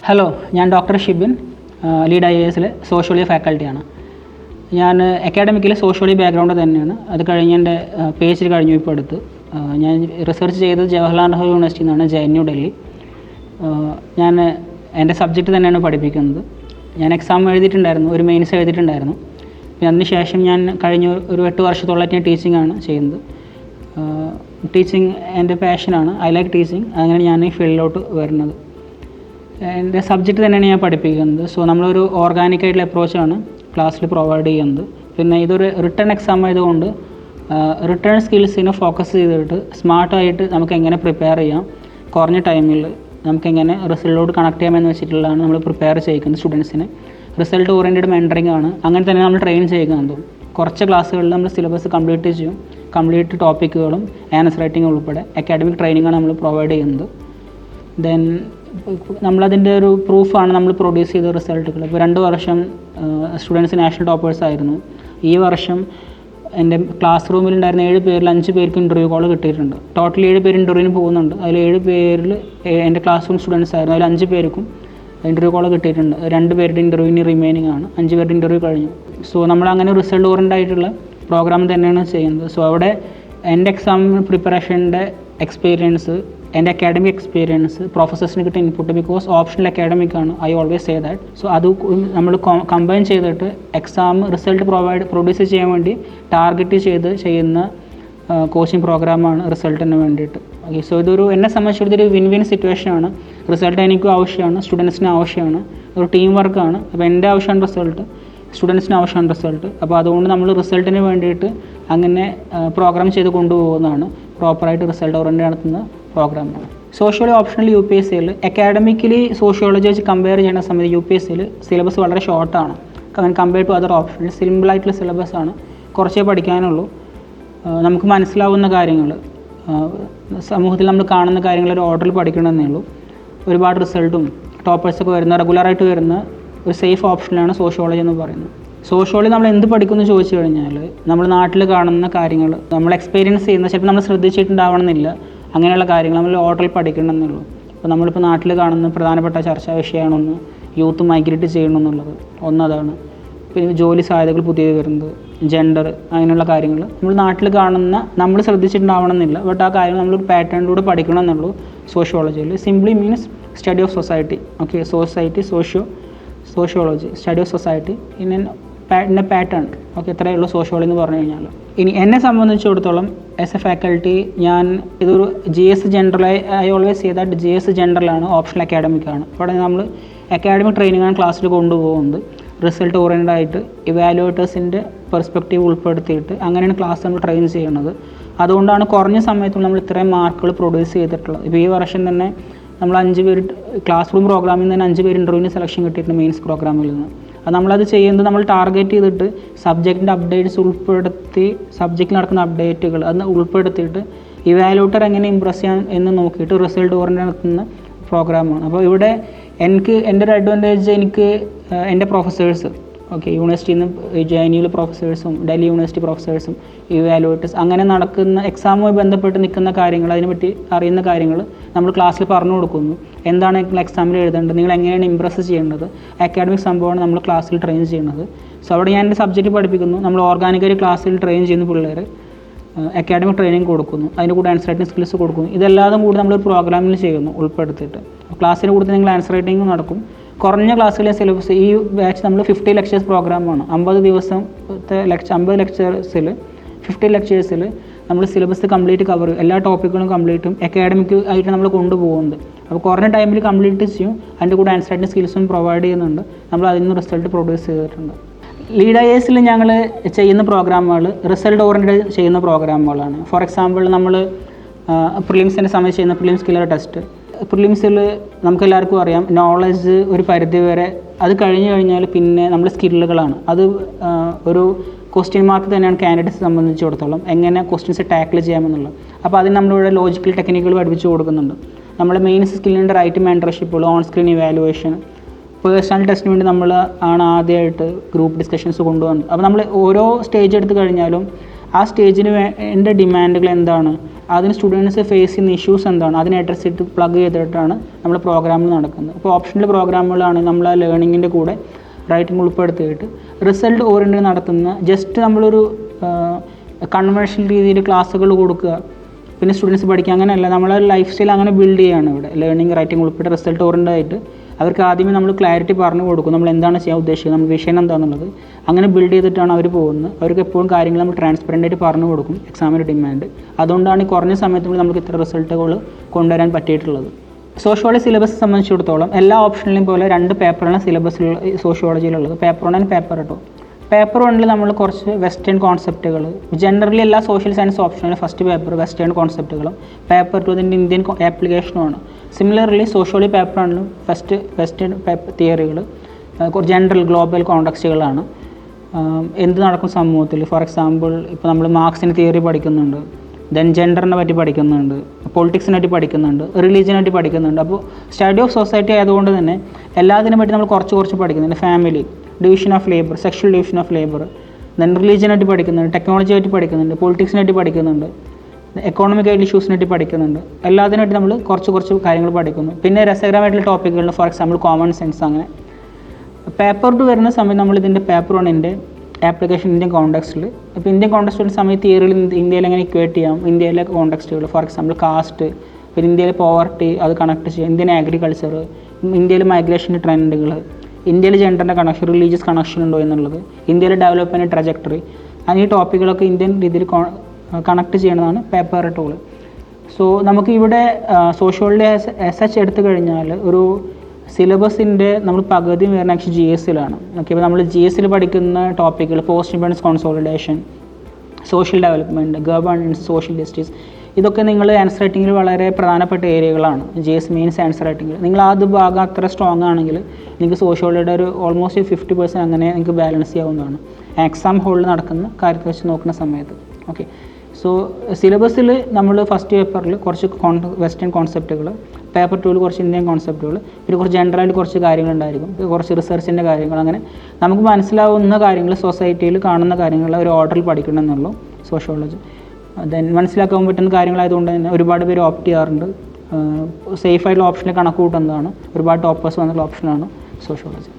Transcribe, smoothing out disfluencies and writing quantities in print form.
Hello, ഞാൻ doctor Shibin, lead IAS sociology ഫാക്കൽറ്റിയാണ്. ഞാൻ അക്കാഡമിക്കിൽ സോഷ്യോളജി ബാക്ക്ഗ്രൗണ്ട് തന്നെയാണ്. അത് കഴിഞ്ഞ് എൻ്റെ PhD കഴിഞ്ഞു ഇപ്പോൾ അടുത്ത്. ഞാൻ റിസർച്ച് ചെയ്തത് ജവഹർലാൽ നെഹ്റു യൂണിവേഴ്സിറ്റിയിൽ നിന്നാണ്, JNU ഡൽഹി. ഞാൻ എൻ്റെ സബ്ജക്റ്റ് തന്നെയാണ് പഠിപ്പിക്കുന്നത്. ഞാൻ എക്സാം എഴുതിയിട്ടുണ്ടായിരുന്നു, ഒരു മെയിൻസ് എഴുതിയിട്ടുണ്ടായിരുന്നു. പിന്നെ അതിന് ശേഷം ഞാൻ കഴിഞ്ഞ ഒരു 8 വർഷത്തോളമായിട്ട് ഞാൻ ടീച്ചിങ്ങാണ് ചെയ്യുന്നത്. ടീച്ചിങ് എൻ്റെ പാഷനാണ്. I like teaching. അങ്ങനെ ഞാൻ ഈ ഫീൽഡിലോട്ട് വരുന്നത്. എൻ്റെ സബ്ജക്റ്റ് തന്നെയാണ് ഞാൻ പഠിപ്പിക്കുന്നത്. സോ നമ്മളൊരു ഓർഗാനിക്കായിട്ടുള്ള അപ്രോച്ചാണ് ക്ലാസ്സിൽ പ്രൊവൈഡ് ചെയ്യുന്നത്. പിന്നെ ഇതൊരു റിട്ടേൺ എക്സാം ആയതുകൊണ്ട് റിട്ടേൺ സ്കിൽസിനെ ഫോക്കസ് ചെയ്തിട്ട് സ്മാർട്ടായിട്ട് നമുക്ക് എങ്ങനെ പ്രിപ്പയർ ചെയ്യാം, കുറഞ്ഞ ടൈമിൽ നമുക്കെങ്ങനെ റിസൾട്ടോട് കണക്ട് ചെയ്യാമെന്ന് വെച്ചിട്ടുള്ളതാണ് നമ്മൾ പ്രിപ്പയർ ചെയ്യിക്കുന്നത് സ്റ്റുഡൻസിനെ. റിസൾട്ട് ഓറിയൻറ്റഡ് മെൻറ്ററിംഗ് ആണ്. അങ്ങനെ തന്നെ നമ്മൾ ട്രെയിൻ ചെയ്യുന്നത്. കുറച്ച് ക്ലാസ്സുകളിൽ നമ്മൾ സിലബസ് കംപ്ലീറ്റ് ചെയ്യും. കംപ്ലീറ്റ് ടോപ്പിക്കുകളും ആൻസർ റൈറ്റിംഗ് ഉൾപ്പെടെ അക്കാഡമിക് ട്രെയിനിങ്ങാണ് നമ്മൾ പ്രൊവൈഡ് ചെയ്യുന്നത്. ദെൻ നമ്മളതിൻ്റെ ഒരു പ്രൂഫാണ് നമ്മൾ പ്രൊഡ്യൂസ് ചെയ്ത റിസൾട്ടുകൾ. ഇപ്പോൾ 2 വർഷം സ്റ്റുഡൻസ് നാഷണൽ ടോപ്പേഴ്സ് ആയിരുന്നു. ഈ വർഷം എൻ്റെ ക്ലാസ് റൂമിലുണ്ടായിരുന്ന 7 പേരിൽ 5 പേർക്ക് ഇൻ്റർവ്യൂ കോൾ കിട്ടിയിട്ടുണ്ട്. ടോട്ടൽ 7 പേര് ഇൻ്റർവ്യൂവിന് പോകുന്നുണ്ട്. അതിൽ 7 പേരിൽ എൻ്റെ ക്ലാസ് റൂം സ്റ്റുഡൻസ് ആയിരുന്നു. അതിൽ 5 പേർക്കും ഇൻ്റർവ്യൂ കോൾ കിട്ടിയിട്ടുണ്ട്. 2 പേരുടെ ഇൻ്റർവ്യൂവിന് റിമൈനിങ് ആണ്. 5 പേരുടെ ഇൻ്റർവ്യൂ കഴിഞ്ഞു. സോ നമ്മളങ്ങനെ റിസൾട്ട് ഓറിയൻറ്റഡ് ആയിട്ടുള്ള പ്രോഗ്രാം തന്നെയാണ് ചെയ്യുന്നത്. സോ അവിടെ എൻ്റെ എക്സാം പ്രിപ്പറേഷൻ്റെ എക്സ്പീരിയൻസ്, എൻ്റെ അക്കാഡമിക് എക്സ്പീരിയൻസ്, പ്രൊഫസേഴ്സിന് കിട്ടിയ ഇൻപുട്ട്, ബിക്കോസ് ഓപ്ഷണൽ അക്കാഡമിക് ആണ്, I always say that. So അത് നമ്മൾ കമ്പൈൻ ചെയ്തിട്ട് എക്സാം റിസൾട്ട് പ്രൊഡ്യൂസ് ചെയ്യാൻ വേണ്ടി ടാർഗറ്റ് ചെയ്ത് ചെയ്യുന്ന കോച്ചിങ് പ്രോഗ്രാമാണ് റിസൾട്ടിന് വേണ്ടിയിട്ട്. ഓക്കെ, സോ ഇതൊരു എന്നെ സംബന്ധിച്ചിടത്തൊരു വിൻ വിൻ സിറ്റുവേഷനാണ്. റിസൾട്ട് എനിക്കും ആവശ്യമാണ്, സ്റ്റുഡൻസിന് ആവശ്യമാണ്. ഒരു ടീം വർക്കാണ്. അപ്പോൾ എൻ്റെ ആവശ്യമാണ് റിസൾട്ട്, സ്റ്റുഡൻസിന് ആവശ്യമാണ് റിസൾട്ട്. അപ്പോൾ അതുകൊണ്ട് നമ്മൾ റിസൾട്ടിന് വേണ്ടിയിട്ട് അങ്ങനെ പ്രോഗ്രാം ചെയ്ത് കൊണ്ടുപോകുന്നതാണ്. പ്രോപ്പറായിട്ട് റിസൾട്ട് ഓറിയൻറ്റഡ് നടത്തുന്ന പ്രോഗ്രാമാണ്. സോഷ്യോളജി ഓപ്ഷണൽ UPSCയിൽ അക്കാഡമിക്കലി സോഷ്യോളജി വെച്ച് കമ്പയർ ചെയ്യുന്ന സമയത്ത് UPSCയിൽ സിലബസ് വളരെ ഷോർട്ടാണ്. കമ്പയർ ടു അതർ ഓപ്ഷണൽ സിമ്പിളായിട്ടുള്ള സിലബസാണ്. കുറച്ചേ പഠിക്കാനുള്ളൂ. നമുക്ക് മനസ്സിലാവുന്ന കാര്യങ്ങൾ, സമൂഹത്തിൽ നമ്മൾ കാണുന്ന കാര്യങ്ങൾ ഒരു ഓർഡറിൽ പഠിക്കണമെന്നേ ഉള്ളൂ. ഒരുപാട് റിസൾട്ടും ടോപ്പേഴ്സൊക്കെ വരുന്ന, റെഗുലറായിട്ട് വരുന്ന ഒരു സേഫ് ഓപ്ഷനാണ് സോഷ്യോളജി എന്ന് പറയുന്നത്. സോഷ്യോളജി നമ്മൾ എന്ത് പഠിക്കുമെന്ന് ചോദിച്ചു കഴിഞ്ഞാൽ, നമ്മൾ നാട്ടിൽ കാണുന്ന കാര്യങ്ങൾ, നമ്മൾ എക്സ്പീരിയൻസ് ചെയ്യുന്ന, ചിലപ്പോൾ നമ്മൾ ശ്രദ്ധിച്ചിട്ടുണ്ടാവണമെന്നില്ല, അങ്ങനെയുള്ള കാര്യങ്ങൾ നമ്മൾ ഓർഡറിൽ പഠിക്കണമെന്നുള്ളൂ. അപ്പോൾ നമ്മളിപ്പോൾ നാട്ടിൽ കാണുന്ന പ്രധാനപ്പെട്ട ചർച്ചാ വിഷയമാണൊന്ന് യൂത്ത് മൈഗ്രേറ്റ് ചെയ്യണമെന്നുള്ളത്. ഒന്നതാണ്. പിന്നെ ജോലി സാധ്യതകൾ പുതിയത് വരുന്നത്, ജെൻഡർ, അങ്ങനെയുള്ള കാര്യങ്ങൾ നമ്മൾ നാട്ടിൽ കാണുന്ന, നമ്മൾ ശ്രദ്ധിച്ചിട്ടുണ്ടാവണമെന്നില്ല, ബട്ട് ആ കാര്യങ്ങൾ നമ്മളൊരു പാറ്റേണിലൂടെ പഠിക്കണം എന്നുള്ളൂ. സോഷ്യോളജിയിൽ simply means study of society. Okay, society, sociology, study of society in a pattern. Okay, ഇത്രയേ ഉള്ളൂ സോഷ്യോളജി എന്ന് പറഞ്ഞു കഴിഞ്ഞാൽ. ഇനി എന്നെ സംബന്ധിച്ചിടത്തോളം ആസ് എ ഫാക്കൽറ്റി, ഞാൻ ഇതൊരു GS ജനറലായി, I always say that GS ജനറലാണ്, ഓപ്ഷണൽ അക്കാഡമിക്കാണ്. അവിടെ നമ്മൾ അക്കാഡമിക് ട്രെയിനിങ്ങാണ് ക്ലാസ്സിൽ കൊണ്ടുപോകുന്നത്. റിസൾട്ട് ഓറിയൻറ്റഡ് ആയിട്ട് ഇവാലുവേറ്റേഴ്സിൻ്റെ പെർസ്പെക്റ്റീവ് ഉൾപ്പെടുത്തിയിട്ട് അങ്ങനെയാണ് ക്ലാസ് നമ്മൾ ട്രെയിൻ ചെയ്യുന്നത്. അതുകൊണ്ടാണ് കുറഞ്ഞ സമയത്തുള്ള നമ്മൾ ഇത്രയും മാർക്കുകൾ പ്രൊഡ്യൂസ് ചെയ്തിട്ടുള്ളത്. ഇപ്പോൾ ഈ വർഷം തന്നെ നമ്മൾ 5 പേര് ക്ലാസ് റൂം പ്രോഗ്രാമിൽ നിന്ന് തന്നെ 5 പേര് ഇൻ്റർവ്യൂവിന് സെലക്ഷൻ കിട്ടിയിട്ടുണ്ട് മെയിൻസ് പ്രോഗ്രാമിൽ നിന്ന്. അത് നമ്മളത് ചെയ്യുന്നത് നമ്മൾ ടാർഗറ്റ് ചെയ്തിട്ട് സബ്ജക്റ്റിൻ്റെ അപ്ഡേറ്റ്സ് ഉൾപ്പെടുത്തി, സബ്ജക്റ്റിൽ നടക്കുന്ന അപ്ഡേറ്റുകൾ അത് ഉൾപ്പെടുത്തിയിട്ട് ഇവാലുവേറ്റർ എങ്ങനെ ഇമ്പ്രസ് ചെയ്യാൻ എന്ന് നോക്കിയിട്ട് റിസൾട്ട് ഓറിയൻറ്റഡ് നടത്തുന്ന പ്രോഗ്രാമാണ്. അപ്പോൾ ഇവിടെ എൻ്റെ ഒരു അഡ്വാൻറ്റേജ്, എനിക്ക് എൻ്റെ പ്രൊഫസേഴ്സ്, ഓക്കെ, യൂണിവേഴ്സിറ്റിയിൽ നിന്ന് JNU പ്രൊഫസേഴ്സും ഡൽഹി യൂണിവേഴ്സിറ്റി പ്രൊഫസേഴ്സും ഇവാലുവേറ്റേഴ്സ്, അങ്ങനെ നടക്കുന്ന എക്സാമുമായി ബന്ധപ്പെട്ട് നിൽക്കുന്ന കാര്യങ്ങൾ, അതിനെപ്പറ്റി അറിയുന്ന കാര്യങ്ങൾ നമ്മൾ ക്ലാസ്സിൽ പറഞ്ഞു കൊടുക്കുന്നു. എന്താണ് നിങ്ങൾ എക്സാമിൽ എഴുതേണ്ടത്, നിങ്ങൾ എങ്ങനെയാണ് ഇമ്പ്രസ് ചെയ്യേണ്ടത്, അക്കാഡമിക് സംഭവമാണ് നമ്മൾ ക്ലാസ്സിൽ ട്രെയിൻ ചെയ്യുന്നത്. സോ അവിടെ ഞാൻ എൻ്റെ സബ്ജക്റ്റ് പഠിപ്പിക്കുന്നു. നമ്മൾ ഓർഗാനിക്കലി ക്ലാസ്സിൽ ട്രെയിൻ ചെയ്യുന്ന പിള്ളേർ അക്കാഡമിക് ട്രെയിനിങ് കൊടുക്കുന്നു, അതിൻ്റെ കൂടെ ആൻസർ റൈറ്റിംഗ് സ്കിൽസ് കൊടുക്കുന്നു. ഇതെല്ലാതും കൂടി നമ്മൾ പ്രോഗ്രാമിൽ ചെയ്യുന്നു ഉൾപ്പെടുത്തിയിട്ട്. ക്ലാസ്സിന് കൂടുതൽ നിങ്ങൾ ആൻസർ റൈറ്റിംഗ് നടക്കും. കുറഞ്ഞ ക്ലാസ്സിലെ സിലബസ്, ഈ ബാച്ച് നമ്മൾ 50 ലെക്ചേഴ്സ് പ്രോഗ്രാമാണ്. 50 ദിവസത്തെ 50 ലെക്ചേഴ്സിൽ 50 ലെക്ചേഴ്സിൽ നമ്മൾ സിലബസ് കംപ്ലീറ്റ് കവർ ചെയ്യും. എല്ലാ ടോപ്പിക്കുകളും കംപ്ലീറ്റും അക്കാഡമിക് ആയിട്ട് നമ്മൾ കൊണ്ടുപോകുന്നത്. അപ്പോൾ കുറഞ്ഞ ടൈമിൽ കംപ്ലീറ്റ് ചെയ്യും. അതിൻ്റെ കൂടെ ആൻസർ റൈറ്റിംഗ് സ്കിൽസും പ്രൊവൈഡ് ചെയ്യുന്നുണ്ട്. നമ്മൾ അതിൽ നിന്ന് റിസൾട്ട് പ്രൊഡ്യൂസ് ചെയ്തിട്ടുണ്ട്. ലീഡ് IASൽ ഞങ്ങൾ ചെയ്യുന്ന പ്രോഗ്രാമുകൾ റിസൾട്ട് ഓറിയൻറ്റഡ് ചെയ്യുന്ന പ്രോഗ്രാമുകളാണ്. ഫോർ എക്സാമ്പിൾ, നമ്മൾ പ്രിലിംസിൻ്റെ സമയത്ത് ചെയ്യുന്ന പ്രിലിംസ് കില്ലർ ടെസ്റ്റ്. പ്രിലിംസിൽ നമുക്കെല്ലാവർക്കും അറിയാം, നോളജ് ഒരു പരിധി വരെ, അത് കഴിഞ്ഞ് കഴിഞ്ഞാൽ പിന്നെ നമ്മൾ സ്കില്ലുകളാണ്. അത് ഒരു ക്വസ്റ്റ്യൻ മാർക്ക് തന്നെയാണ് കാൻഡിഡേറ്റ്സ് സംബന്ധിച്ചിടത്തോളം, എങ്ങനെ ക്വസ്റ്റ്യൻസ് ടാക്കിൾ ചെയ്യാമെന്നുള്ളത്. അപ്പോൾ അതിന് നമ്മളിവിടെ ലോജിക്കൽ ടെക്നിക്കുകൾ പഠിപ്പിച്ച് കൊടുക്കുന്നുണ്ട്. നമ്മുടെ മെയിൻ സ്കില്ലിൻ്റെ റൈറ്റ് മെൻറ്റർഷിപ്പുകൾ, ഓൺ സ്ക്രീൻ ഇവാലുവേഷൻ, പേഴ്സണൽ ടെസ്റ്റിന് വേണ്ടി നമ്മൾ ആണ് ആദ്യമായിട്ട് ഗ്രൂപ്പ് ഡിസ്കഷൻസ് കൊണ്ടുവന്നത്. അപ്പോൾ നമ്മൾ ഓരോ സ്റ്റേജ് എടുത്ത് കഴിഞ്ഞാലും ആ സ്റ്റേജിന് എൻ്റെ ഡിമാൻഡുകൾ എന്താണ്, അതിന് സ്റ്റുഡൻസ് ഫേസ് ചെയ്യുന്ന ഇഷ്യൂസ് എന്താണ്, അതിനെ അഡ്രസ്സ് ചെയ്തിട്ട് പ്ലഗ് ചെയ്തിട്ടാണ് നമ്മൾ പ്രോഗ്രാമിൽ നടക്കുന്നത്. ഇപ്പോൾ ഓപ്ഷണൽ പ്രോഗ്രാമുകളാണ് നമ്മൾ ആ ലേണിങ്ങിൻ്റെ കൂടെ റൈറ്റിംഗ് ഉൾപ്പെടുത്തിയിട്ട് റിസൾട്ട് ഓറിയൻറ്റഡ് നടത്തുന്ന, ജസ്റ്റ് നമ്മളൊരു കൺവെൻഷണൽ രീതിയിൽ ക്ലാസ്സുകൾ കൊടുക്കുക പിന്നെ സ്റ്റുഡൻസ് പഠിക്കുക, അങ്ങനെയല്ല. നമ്മളെ ലൈഫ് സ്റ്റൈൽ അങ്ങനെ ബിൽഡ് ചെയ്യുകയാണ് ഇവിടെ. ലേണിംഗ് റൈറ്റിംഗ് ഉൾപ്പെടെ റിസൾട്ട് ഓറിയൻറ്റഡ് ആയിട്ട് അവർക്ക് ആദ്യമേ നമ്മൾ ക്ലാരിറ്റി പറഞ്ഞു കൊടുക്കും, നമ്മൾ എന്താണ് ചെയ്യാൻ ഉദ്ദേശിക്കുന്നത്, നമ്മൾ വിഷയം എന്താണെന്നുള്ളത്. അങ്ങനെ ബിൽഡ് ചെയ്തിട്ടാണ് അവർ പോകുന്നത്. അവർക്ക് എപ്പോഴും കാര്യങ്ങൾ നമ്മൾ ട്രാൻസ്പെറൻ്റ് ആയിട്ട് പറഞ്ഞു കൊടുക്കും, എക്സാമിൻ്റെ ഡിമാൻഡ്. അതുകൊണ്ടാണ് ഈ കുറഞ്ഞ സമയത്ത് നമുക്ക് ഇത്ര റിസൾട്ടുകൾ കൊണ്ടുവരാൻ പറ്റിയിട്ടുള്ളത്. സോഷ്യോളജി സിലബസ് സംബന്ധിച്ചിടത്തോളം എല്ലാ ഓപ്ഷനിലും പോലെ 2 പേപ്പറാണ് സിലബസിലുള്ള സോഷ്യോളജിയിലുള്ളത്, പേപ്പർ 1 ആൻഡ് പേപ്പർ 2. പേപ്പർ 1 നമ്മൾ കുറച്ച് വെസ്റ്റേൺ കോൺസെപ്റ്റുകൾ, ജനറലി എല്ലാ സോഷ്യൽ സയൻസ് ഓപ്ഷനിലും ഫസ്റ്റ് പേപ്പർ വെസ്റ്റേൺ കോൺസെപ്റ്റുകളും, പേപ്പർ 2 അതിൻ്റെ ഇന്ത്യൻ ആപ്ലിക്കേഷനുമാണ്. Similarly sociology paper 1 first western paper തിയറികൾ, ജനറൽ ഗ്ലോബൽ കോണ്ടക്സ്റ്റുകളാണ്. എന്ത് നടക്കും സമൂഹത്തിൽ, ഫോർ എക്സാമ്പിൾ ഇപ്പോൾ നമ്മൾ മാർക്സിൻ്റെ തിയറി പഠിക്കുന്നുണ്ട്, ദെൻ ജെൻഡറിനെ പറ്റി പഠിക്കുന്നുണ്ട്, പൊളിറ്റിക്സിനെ പറ്റി പഠിക്കുന്നുണ്ട്, റിലീജിയനെ പറ്റി പഠിക്കുന്നുണ്ട്. അപ്പോൾ സ്റ്റഡി ഓഫ് സൊസൈറ്റി ആയതുകൊണ്ട് തന്നെ എല്ലാത്തിനെ പറ്റി നമ്മൾ കുറച്ച് പഠിക്കുന്നുണ്ട്. Family, division of labour, sexual division of labour, then റിലീജിയനായിട്ട് പഠിക്കുന്നുണ്ട്, ടെക്നോളജി ആയിട്ട് പഠിക്കുന്നുണ്ട്, പൊളിറ്റിക്സിനായിട്ട് പഠിക്കുന്നുണ്ട്, എക്കോണമിക് ആയിട്ട് ഇഷ്യൂസിനായിട്ട് പഠിക്കുന്നുണ്ട്. എല്ലാത്തിനായിട്ട് നമ്മൾ കുറച്ച് കാര്യങ്ങൾ പഠിക്കുന്നു. പിന്നെ രസകരമായിട്ടുള്ള ടോപ്പിക്കുകളിൽ ഫോർ എക്സാമ്പിൾ കോമൺ സെൻസ്. അങ്ങനെ പേപ്പർ 2 വരുന്ന സമയത്ത് നമ്മൾ ഇതിൻ്റെ പേപ്പർ 1 ആപ്ലിക്കേഷൻ ഇന്ത്യൻ കോണ്ടെക്സ്റ്റിൽ, ഇപ്പോൾ ഇന്ത്യൻ കോണ്ടെക്സ്റ്റ് വരുന്ന സമയത്ത് തിയറിയിൽ ഇന്ത്യയിൽ എങ്ങനെ ഇക്വേറ്റ് ചെയ്യാം, ഇന്ത്യയിലെ കോണ്ടെക്സ്റ്റുകൾ, ഫോർ എക്സാമ്പിൾ കാസ്റ്റ്, പിന്നെ ഇന്ത്യയിലെ പോവർട്ടി അത് കണക്ട് ചെയ്യാം, ഇന്ത്യൻ അഗ്രികൾച്ചർ, ഇന്ത്യയിലെ മൈഗ്രേഷൻ്റെ ട്രെൻഡുകൾ, ഇന്ത്യയിൽ ജെൻഡറിൻ്റെ കണക്ഷൻ, റിലീജിയസ് കണക്ഷൻ ഉണ്ടോ എന്നുള്ളത്, ഇന്ത്യയിലെ ഡെവലപ്മെൻറ്റ് ട്രജക്ടറി, അങ്ങനെ ഈ ടോപ്പിക്കുകളൊക്കെ ഇന്ത്യൻ രീതിയിൽ കണക്ട് ചെയ്യണതാണ് പേപ്പർ 2. സോ നമുക്ക് ഇവിടെ സോഷ്യോളജി എസ് എടുത്തു കഴിഞ്ഞാൽ ഒരു സിലബസിൻ്റെ നമ്മൾ പകുതി വരുന്ന ആക്ച്വലി GS-ലാണ്. ഓക്കെ, ഇപ്പോൾ നമ്മൾ GS-ൽ പഠിക്കുന്ന ടോപ്പിക്കുകൾ post independence consolidation, social development, governance, social justice, ഇതൊക്കെ നിങ്ങൾ ആൻസർ റൈറ്റിങ്ങിൽ വളരെ പ്രധാനപ്പെട്ട ഏരിയകളാണ്. GS മീൻസ് ആൻസർ റൈറ്റിങ്ങിൽ നിങ്ങൾ അത് ഭാഗം അത്ര സ്ട്രോങ് ആണെങ്കിൽ നിങ്ങൾക്ക് സോഷ്യോളജിയുടെ ഒരു ഓൾമോസ്റ്റ് 50% അങ്ങനെ നിങ്ങൾക്ക് ബാലൻസ് ചെയ്യാവുന്നതാണ് എക്സാം ഹോളിൽ നടക്കുന്ന കാര്യത്തെ വെച്ച് നോക്കുന്ന സമയത്ത്. ഓക്കെ, സോ സിലബസിൽ നമ്മൾ ഫസ്റ്റ് പേപ്പറിൽ കുറച്ച് വെസ്റ്റേൺ കോൺസെപ്റ്റുകൾ, പേപ്പർ 2 കുറച്ച് ഇന്ത്യൻ കോൺസെപ്റ്റുകൾ, പിന്നെ കുറച്ച് ജനറലായിട്ട് കുറച്ച് കാര്യങ്ങളുണ്ടായിരിക്കും, കുറച്ച് റിസർച്ചിൻ്റെ കാര്യങ്ങൾ, അങ്ങനെ നമുക്ക് മനസ്സിലാവുന്ന കാര്യങ്ങൾ, സൊസൈറ്റിയിൽ കാണുന്ന കാര്യങ്ങൾ ഒരു ഓർഡറിൽ പഠിക്കണം എന്നുള്ളൂ സോഷ്യോളജി. ദെൻ മനസ്സിലാക്കാൻ പറ്റുന്ന കാര്യങ്ങളായതുകൊണ്ട് തന്നെ ഒരുപാട് പേര് ഓപ്റ്റ് ചെയ്യാറുണ്ട്. സേഫായിട്ടുള്ള ഓപ്ഷനിൽ കണക്ക് കൂട്ടുന്നതാണ്. ഒരുപാട് ടോപ്പേഴ്സ് വന്നുള്ള ഓപ്ഷനാണ് സോഷ്യോളജി.